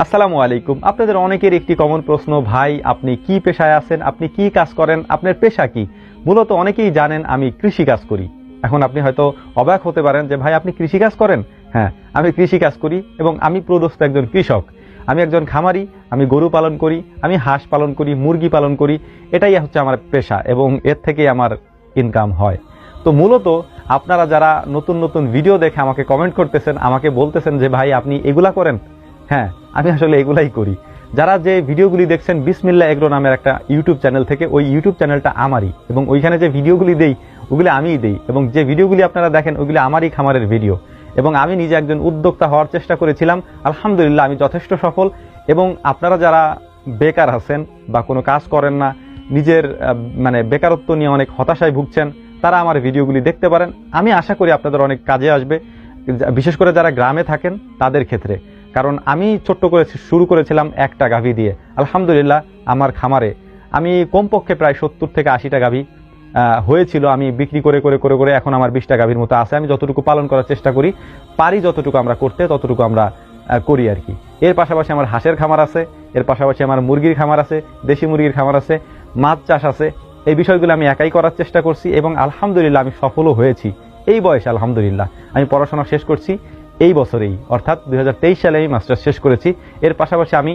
আসসালামু আলাইকুম। আপনাদের অনেকের একটি কমন প্রশ্ন, ভাই আপনি কি পেশায় আছেন, আপনি কি কাজ করেন, আপনার পেশা কি? মূলত অনেকেই জানেন আমি কৃষি কাজ করি। এখন আপনি হয়তো অবাক হতে পারেন যে ভাই আপনি কৃষি কাজ করেন। হ্যাঁ, আমি কৃষি কাজ করি এবং আমি প্রদস্ত একজন কৃষক। আমি একজন খামারি, আমি গরু পালন করি, আমি হাঁস পালন করি, মুরগি পালন করি। এটাই হচ্ছে আমার পেশা এবং এর থেকেই আমার ইনকাম হয়। তো মূলত আপনারা যারা নতুন নতুন ভিডিও দেখে আমাকে কমেন্ট করতেছেন, আমাকে বলতেছেন যে ভাই আপনি এগুলা করেন, হ্যাঁ আমি আসলে এগুলাই করি। যারা যে ভিডিওগুলি দেখছেন বিসমিল্লাহ এগ্রো নামের একটা ইউটিউব চ্যানেল থেকে, ওই ইউটিউব চ্যানেলটা আমারই এবং ওইখানে যে ভিডিওগুলি দেই ওগুলি আমিই দেই এবং যে ভিডিওগুলি আপনারা দেখেন ওগুলি আমারই খামারের ভিডিও। এবং আমি নিজে একজন উদ্যোক্তা হওয়ার চেষ্টা করেছিলাম, আলহামদুলিল্লাহ আমি যথেষ্ট সফল। এবং আপনারা যারা বেকার আছেন বা কোনো কাজ করেন না, নিজের বেকারত্ব নিয়ে অনেক হতাশায় ভুগছেন, তারা আমার ভিডিওগুলি দেখতে পারেন। আমি আশা করি আপনাদের অনেক কাজে আসবে, বিশেষ করে যারা গ্রামে থাকেন তাদের ক্ষেত্রে। কারণ আমি ছোট্ট করে শুরু করেছিলাম একটা গাভী দিয়ে। আলহামদুলিল্লাহ আমার খামারে আমি কমপক্ষে প্রায় 70 থেকে 80টা গাভী হয়েছিল। আমি বিক্রি করে করে করে করে এখন আমার 20টা গাভীর মতো আছে। আমি যতটুকু পালন করার চেষ্টা করি, পারি যতটুকু আমরা করতে, ততটুকু আমরা করি আর কি। এর পাশাপাশি আমার হাঁসের খামার আছে, এর পাশাপাশি আমার মুরগির খামার আছে, দেশি মুরগির খামার আছে, মাছ চাষ আছে। এই বিষয়গুলো আমি একাই করার চেষ্টা করছি এবং আলহামদুলিল্লাহ আমি সফলও হয়েছি এই বয়সে। আলহামদুলিল্লাহ আমি পড়াশোনা শেষ করছি এই বছরেই, অর্থাৎ 2023 সালে আমি মাস্টার্স শেষ করেছি। এর পাশাপাশি আমি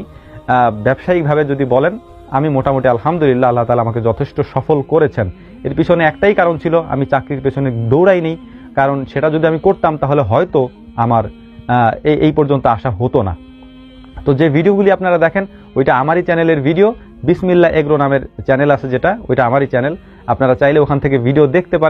ব্যবসায়িকভাবে যদি বলেন, আমি মোটামুটি আলহামদুলিল্লাহ আল্লাহ তাআলা আমাকে যথেষ্ট সফল করেছেন। এর পিছনে একটাই কারণ ছিল, আমি চাকরির পেছনে দৌড়াই নেই। কারণ সেটা যদি আমি করতাম তাহলে হয়তো আমার এই পর্যন্ত আসা হতো না। তো যে ভিডিওগুলি আপনারা দেখেন ওইটা আমারই চ্যানেলের ভিডিও, বিসমিল্লাহ এগ্রো নামের চ্যানেল আছে যেটা, ওইটা আমারই চ্যানেল। আপনারা চাইলে ওখান থেকে ভিডিও দেখতে পারেন।